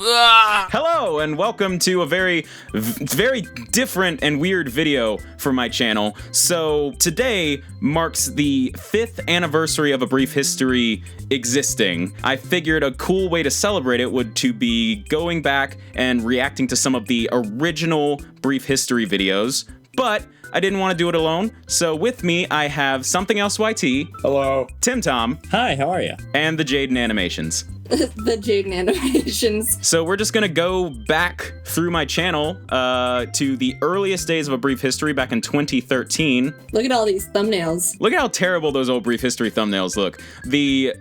Hello and welcome to a very different and weird video for my channel. So today marks the 5th anniversary of A Brief History existing. I figured a cool way to celebrate it would to be going back and reacting to some of the original Brief History videos, but I didn't want to do it alone, so with me I have SomethingElseYT. Hello. TimTom. Hi, how are you? And the JaidenAnimations. The JaidenAnimations. So we're just gonna go back through my channel to the earliest days of A Brief History back in 2013. Look at all these thumbnails. Look at how terrible those old Brief History thumbnails look. The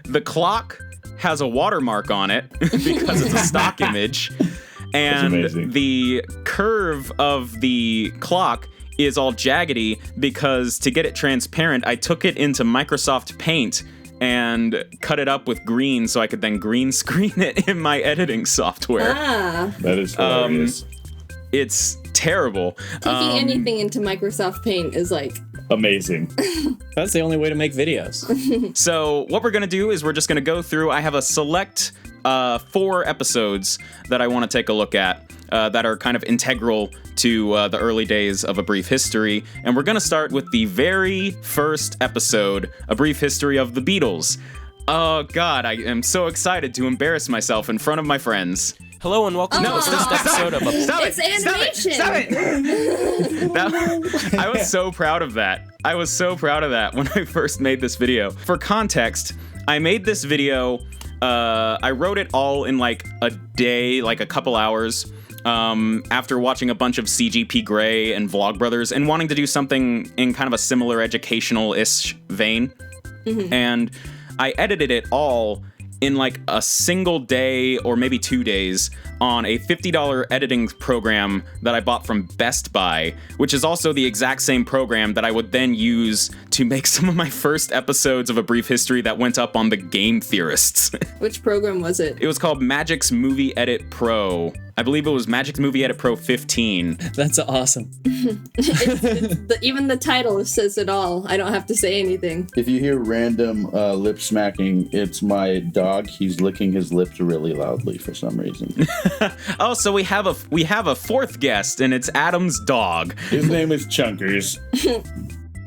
the clock has a watermark on it because it's a stock image. And the curve of the clock is all jaggedy because to get it transparent, I took it into Microsoft Paint and cut it up with green so I could then green screen it in my editing software. Ah. That is hilarious. It's terrible. Taking anything into Microsoft Paint is like... amazing. That's the only way to make videos. So what we're gonna do is we're just gonna go through, I have a select 4 episodes that I want to take a look at that are kind of integral to the early days of A Brief History, and we're gonna start with the very first episode, A Brief History of the Beatles. Oh god, I am so excited to embarrass myself in front of my friends. Hello and welcome to the first episode of It's animation! Stop it! I was so proud of that. I was so proud of that when I first made this video. For context, I made this video, I wrote it all in like a day, like a couple hours, after watching a bunch of CGP Grey and Vlogbrothers and wanting to do something in kind of a similar educational-ish vein. Mm-hmm. And I edited it all in like a single day or maybe 2 days on a $50 editing program that I bought from Best Buy, which is also the exact same program that I would then use to make some of my first episodes of A Brief History that went up on the Game Theorists. Which program was it? It was called Magic's Movie Edit Pro. I believe it was Magic's Movie Edit Pro 15. That's awesome. Even the title says it all. I don't have to say anything. If you hear random lip smacking, it's my dog. He's licking his lips really loudly for some reason. Oh, so we have a 4th guest, and it's Adam's dog. His name is Chunkers.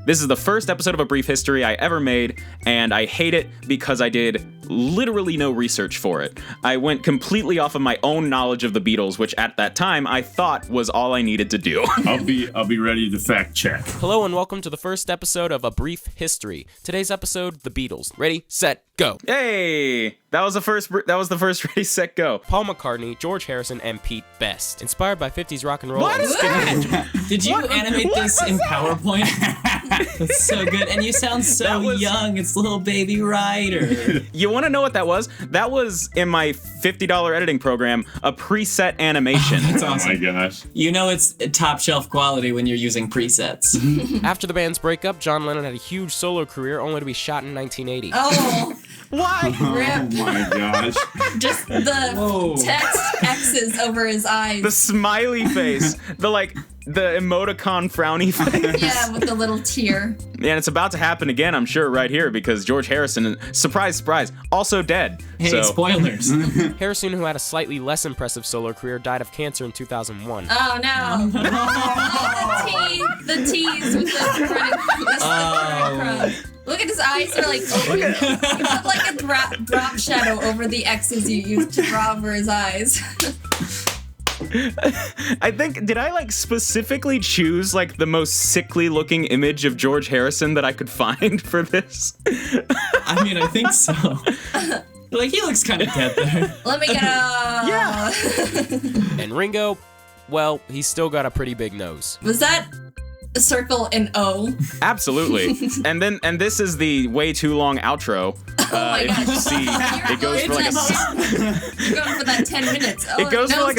This is the first episode of A Brief History I ever made, and I hate it because I did literally no research for it. I went completely off of my own knowledge of the Beatles, which at that time I thought was all I needed to do. I'll be ready to fact check. Hello and welcome to the first episode of A Brief History. Today's episode, The Beatles. Ready, set, go. Hey! That was the first ready, set, go. Paul McCartney, George Harrison, and Pete Best. Inspired by 50s rock and roll. What is that? Did you animate this in PowerPoint? That's so good. And you sound so young. It's little baby Ryder. You want to know what that was? That was, in my $50 editing program, a preset animation. That's awesome. Oh my gosh. You know it's top shelf quality when you're using presets. After the band's breakup, John Lennon had a huge solo career only to be shot in 1980. Oh, Why? rip. Oh my gosh. Just the text X's over his eyes. The smiley face. The emoticon frowny face. Yeah, with the little tear. And it's about to happen again, I'm sure, right here, because George Harrison, surprise, surprise, also dead. Hey, spoilers. Harrison, who had a slightly less impressive solo career, died of cancer in 2001. Oh no. The tease with the Look at his eyes, they're like open. You put like a drop shadow over the X's you used to draw over his eyes. I think, did I specifically choose the most sickly looking image of George Harrison that I could find for this? I mean, I think so. He looks kind of dead there. Let me get a... Yeah. And Ringo, well, he's still got a pretty big nose. Was that a circle and O? Absolutely. And this is the way too long outro. If you see, it goes for You're going for that 10 minutes. Oh, it goes for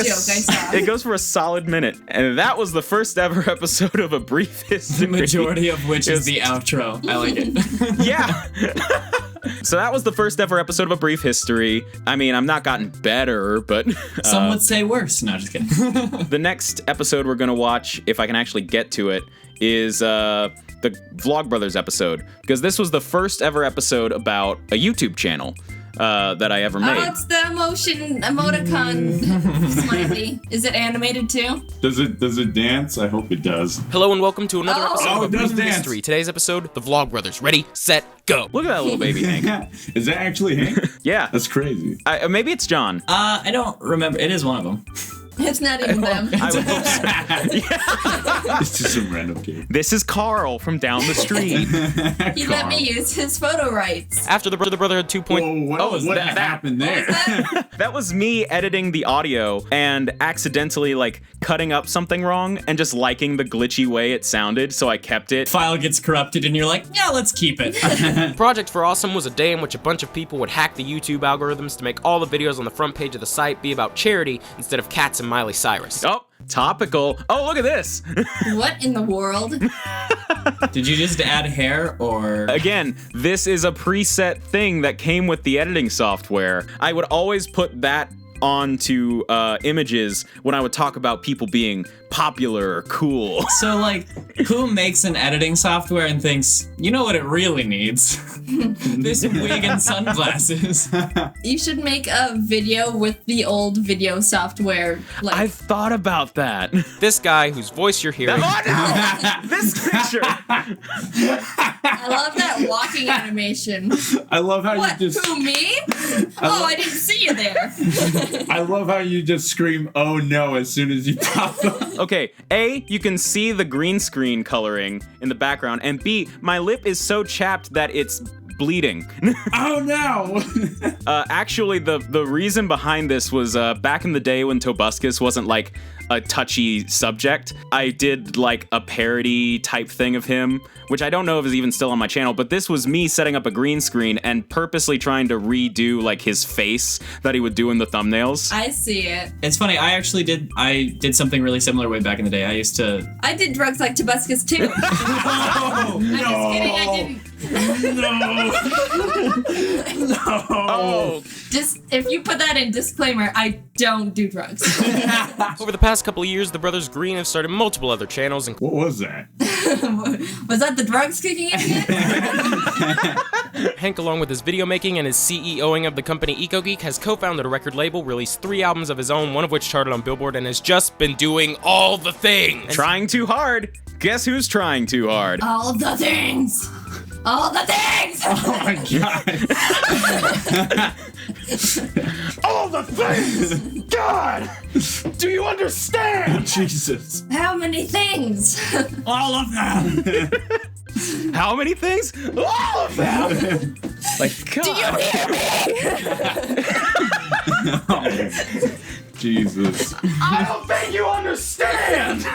it goes for a solid minute. And that was the first ever episode of A Brief History. The majority of which is the outro. I like it. Yeah. So that was the first ever episode of A Brief History. I mean, I'm not gotten better, but... Some would say worse. No, just kidding. The next episode we're going to watch, if I can actually get to it, is the Vlogbrothers episode. Because this was the first ever episode about a YouTube channel. that I ever Oh, made. it's the emoticon smiley. Is it animated too? Does it dance? I hope it does. Hello and welcome to another Oh. episode Oh, of it does Brief dance. History. Today's episode, the Vlog Brothers. Ready, set, go. Look at that little baby Hank. Is that actually Hank? Yeah. That's crazy. Maybe it's John. I don't remember. It is one of them. It's not even them. I would hope so. It's just some random kid. This is Carl from down the street. He let me use his photo rights. After the brother had 2 Whoa, what happened there? That was me editing the audio and accidentally like cutting up something wrong and just liking the glitchy way it sounded, so I kept it. File gets corrupted, and you're like, yeah, let's keep it. Project for Awesome was a day in which a bunch of people would hack the YouTube algorithms to make all the videos on the front page of the site be about charity instead of cats and Miley Cyrus. Oh, topical. Oh, look at this. What in the world? Did you just add hair, or? Again, this is a preset thing that came with the editing software. I would always put that onto images when I would talk about people being popular or cool. So, like, who makes an editing software and thinks, you know what it really needs? This wig and sunglasses. You should make a video with the old video software. Like, I've thought about that. This guy whose voice you're hearing. Oh no! This picture! I love that walking animation. I love how What? you just. Who, me? Oh, I didn't see you there. I love how you just scream "Oh no" as soon as you pop up. Okay, A, you can see the green screen coloring in the background, and B, my lip is so chapped that it's bleeding. Oh no! Actually, the reason behind this was back in the day when Tobuscus wasn't like a touchy subject. I did like a parody type thing of him, which I don't know if is even still on my channel, but this was me setting up a green screen and purposely trying to redo like his face that he would do in the thumbnails. I see it. It's funny, I did something really similar way back in the day. I did drugs like Tobuscus too. Oh I'm just kidding, I didn't. Oh, Just if you put that in disclaimer, I don't do drugs. Over the past couple of years, the brothers Green have started multiple other channels, and What was that? Was that the drugs kicking in again? Hank, along with his video making and his CEOing of the company EcoGeek, has co-founded a record label, released 3 albums of his own, one of which charted on Billboard, and has just been doing all the things. trying too hard. Guess who's trying too hard? All the things. All the things. Oh my god! All the things! God! Do you understand? Jesus! How many things? all of them! How many things? All of them! Like, God. Do you hear me? Jesus! I don't think you understand!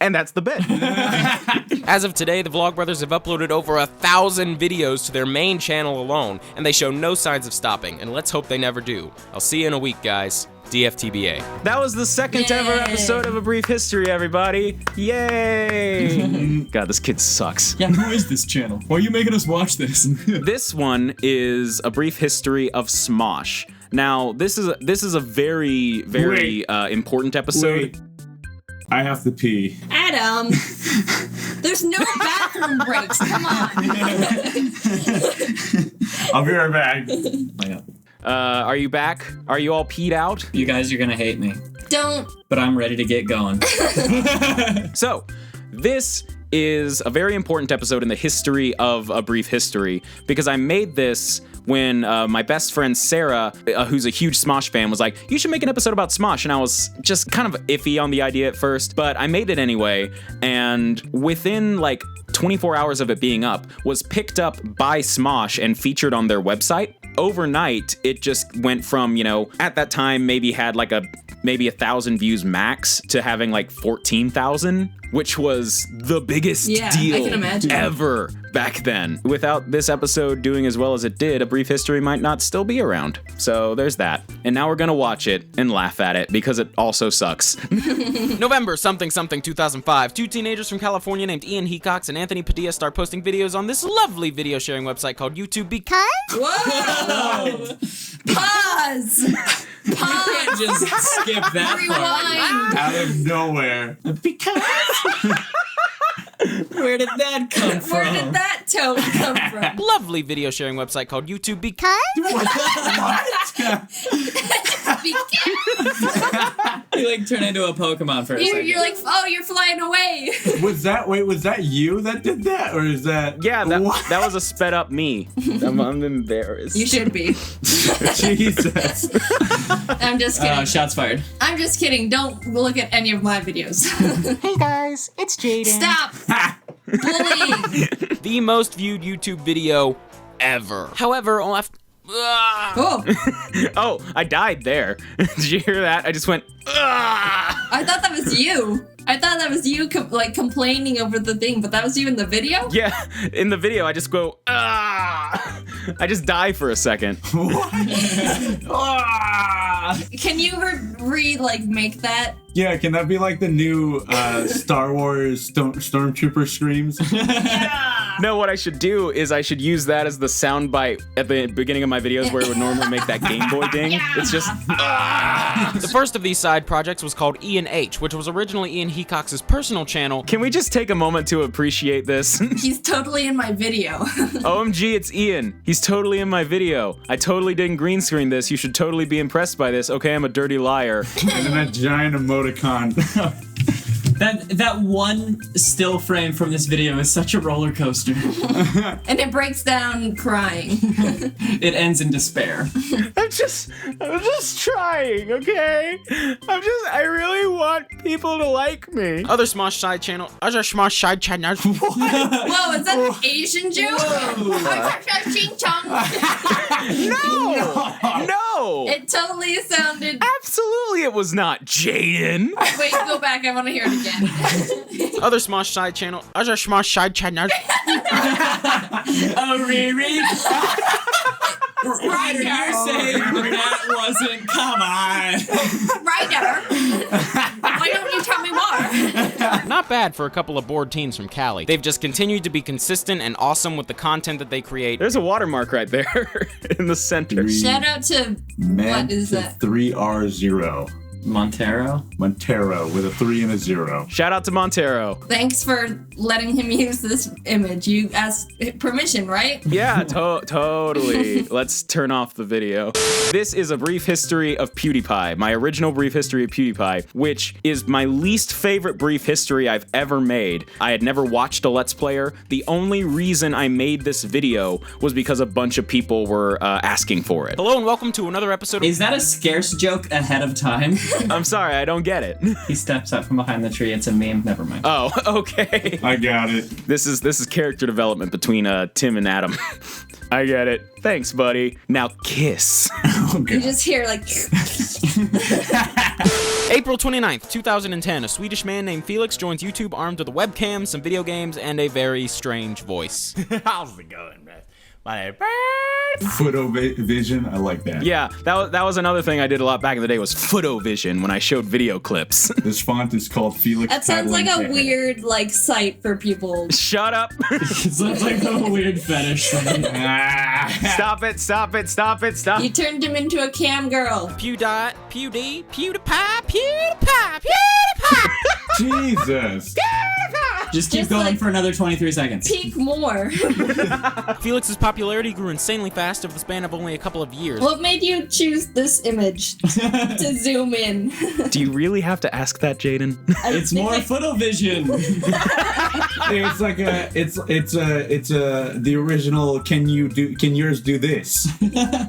And that's the bit. As of today, the Vlog Brothers have uploaded over 1,000 videos to their main channel alone, and they show no signs of stopping, and let's hope they never do. I'll see you in a week, guys. DFTBA. That was the second ever Yay. episode of A Brief History, everybody. Yay! God, this kid sucks. Yeah, who is this channel? Why are you making us watch this? This one is A Brief History of Smosh. Now, this is a very, very important episode. Wait. I have to pee. Adam, there's no bathroom breaks. Come on. I'll be right back. Are you back? Are you all peed out? You guys are gonna hate me, Don't. but I'm ready to get going. So, this is a very important episode in the history of A Brief History because I made this when my best friend Sarah, who's a huge Smosh fan, was like, you should make an episode about Smosh. And I was just kind of iffy on the idea at first, but I made it anyway. And within like 24 hours of it being up, was picked up by Smosh and featured on their website. Overnight, it just went from, you know, at that time maybe had like maybe 1,000 views max to having like 14,000, which was the biggest Yeah, I deal can imagine. ever back then. Without this episode doing as well as it did, A Brief History might not still be around. So there's that. And now we're gonna watch it and laugh at it because it also sucks. November 2005, 2 teenagers from California named Ian Hecox and Anthony Padilla start posting videos on this lovely video sharing website called YouTube because Whoa! Pause! Pause! Just skip that part. Rewind! Out of nowhere. Because Where did that come from? Where did that tone come from? Lovely video sharing website called YouTube because You like turn into a Pokemon for a second. You're like, oh, you're flying away. Was that you that did that, or is that? Yeah, What? that was a sped up me. I'm embarrassed. You should be. Jesus. I'm just kidding. Shots fired. I'm just kidding. Don't look at any of my videos. Hey guys, it's Jaiden. Stop bullying. the most viewed YouTube video ever. However, Oh, Oh, I died there. Did you hear that? I just went, ah! I thought that was you. I thought that was you complaining over the thing, but that was you in the video? Yeah, in the video, I just go, ah! I just die for a second. Can you make that? Yeah, can that be like the new Star Wars Stormtrooper screams? No, what I should do is I should use that as the soundbite at the beginning of my videos where it would normally make that Game Boy ding. It's just, the first of these side projects was called Ian H, which was originally Ian Hecox's personal channel. Can we just take a moment to appreciate this? He's totally in my video. OMG, it's Ian. He's totally in my video. I totally didn't green screen this. You should totally be impressed by this. Okay, I'm a dirty liar. And then that giant emoticon. That one still frame from this video is such a roller coaster. And it breaks down crying. It ends in despair. I'm just trying, okay? I really want people to like me. Other Smosh side channels. Whoa, is that an Asian joke? No! It totally sounded. Absolutely it was not Jaiden. Wait, go back. I want to hear it again. Other Smosh side channels. Other Smosh side channels. Oh, Riri. Ryder, you're saying that wasn't. Come on. Ryder, why don't you tell me more? Not bad for a couple of bored teens from Cali. They've just continued to be consistent and awesome with the content that they create. There's a watermark right there in the center. Shout out to what is that? 3R0. Montero with a 3 and a 0. Shout out to Montero. Thanks for letting him use this image. You asked permission, right? Yeah, totally. Let's turn off the video. This is a brief history of PewDiePie, my original brief history of PewDiePie, which is my least favorite brief history I've ever made. I had never watched a Let's Player. The only reason I made this video was because a bunch of people were asking for it. Hello and welcome to another episode of... Is that a scarce joke ahead of time? I'm sorry, I don't get it. He steps up from behind the tree. It's a meme. Never mind. Oh, okay. I got it. This is character development between Tim and Adam. I get it. Thanks, buddy. Now kiss. Oh, You God. just hear like. April 29th, 2010, a Swedish man named Felix joins YouTube armed with a webcam, some video games, and a very strange voice. How's it going, man? My name Photovision, I like that. Yeah, that was another thing I did a lot back in the day was Phootovision when I showed video clips. This font is called Felix. That sounds like a Paddling Cat. weird site for people. Shut up. It sounds like a weird fetish thing. Stop it. You turned him into a cam girl. PewDiePie. Jesus. Just keep Just going like- for another 23 seconds. Peek more. Felix's popularity grew insanely fast over the span of only a couple of years. What made you choose this image to zoom in? Do you really have to ask that, Jaiden? It's more Photovision. It's like the original. Can yours do this?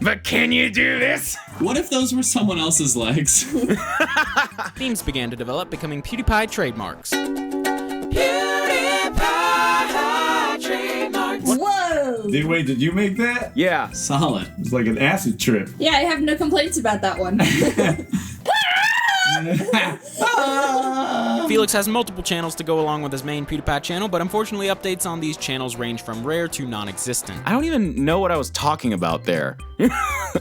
But can you do this? What if those were someone else's legs? Themes began to develop, becoming PewDiePie trademarks. Whoa! Wait, did you make that? Yeah. Solid. It's like an acid trip. Yeah, I have no complaints about that one. Felix has multiple channels to go along with his main PewDiePie channel, but unfortunately updates on these channels range from rare to non-existent. I don't even know what I was talking about there. I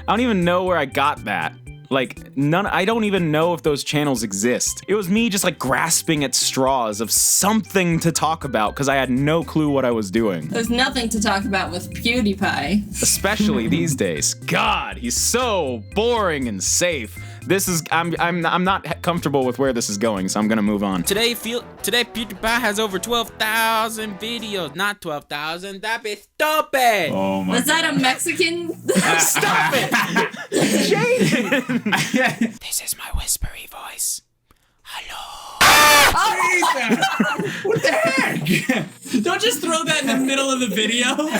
don't even know where I got that. Like, I don't even know if those channels exist. It was me just like grasping at straws of something to talk about because I had no clue what I was doing. There's nothing to talk about with PewDiePie. Especially these days. God, he's so boring and safe. this is I'm not comfortable with where this is going, so I'm gonna move on. Today PewDiePie has over 12,000 videos. Not 12,000. That be stupid. Oh my Was that a Mexican? Stop it, Jaiden. This is my whispery voice. Hello. What the heck? Don't just throw that in the middle of the video. What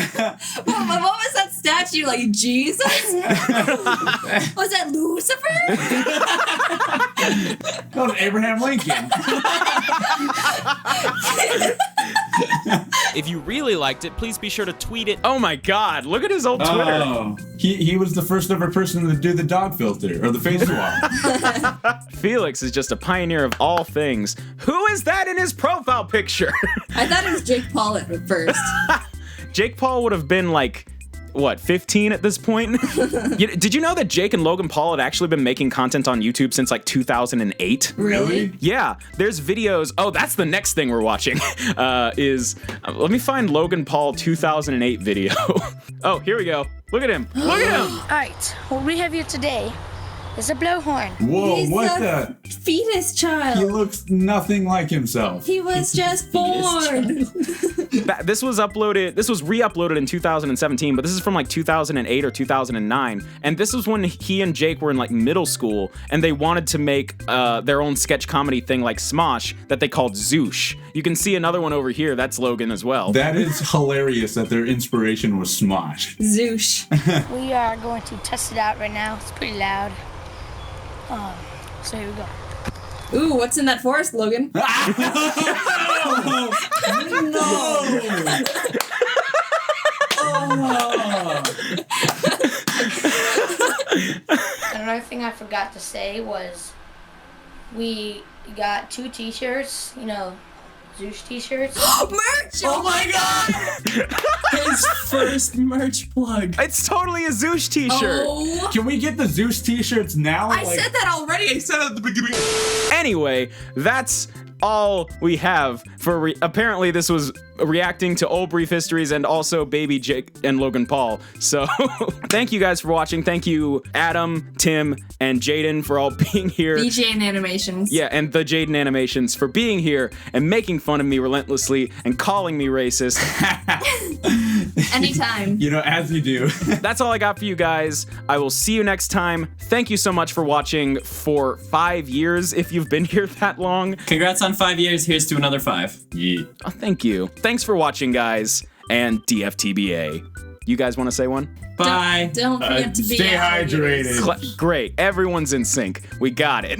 was that statue? Like Jesus? Was that Lucifer? That was Abraham Lincoln. If you really liked it, please be sure to tweet it. Oh my God! Look at his old Twitter. Oh, he was the first ever person to do the dog filter or the face swap. Felix is just a pioneer of all things. Who is that in his profile picture? I thought it was Jake Paul at first. Jake Paul would have been like, what, 15 at this point? Did you know that Jake and Logan Paul had actually been making content on YouTube since like 2008? Really? Yeah, there's videos. Oh, that's the next thing we're watching. Let me find Logan Paul 2008 video. Oh, here we go. Look at him. Look at him. All right, what we have here today is a blowhorn. Whoa, He's what a the? fetus child. He looks nothing like himself. He was just born. This was re-uploaded in 2017, but this is from like 2008 or 2009. And this was when he and Jake were in like middle school, and they wanted to make their own sketch comedy thing like Smosh that they called Zoosh. You can see another one over here. That's Logan as well. That is hilarious that their inspiration was Smosh. Zoosh. We are going to test it out right now. It's pretty loud. So here we go. Ooh, what's in that forest, Logan? No! Another thing I forgot to say was we got 2 t-shirts, you know, Zeus t-shirts. Merch! Oh my God! His first merch plug. It's totally a Zoosh t-shirt. Oh. Can we get the Zeus t-shirts now? I said that already. I said it at the beginning. Anyway, that's all we have for apparently this was reacting to old brief histories and also baby Jake and Logan Paul. So thank you guys for watching. Thank you Adam, Tim, and Jaiden for all being here. JaidenAnimations. Yeah, and the JaidenAnimations for being here and making fun of me relentlessly and calling me racist. Anytime. You know, as you do. That's all I got for you guys. I will see you next time. Thank you so much for watching for 5 years if you've been here that long. Congrats on 5 years. Here's to another 5. Yeah. Oh, thank you. Thanks for watching, guys, and DFTBA. You guys want to say one? Bye. Don't forget to be Stay hydrated. Great. Everyone's in sync. We got it.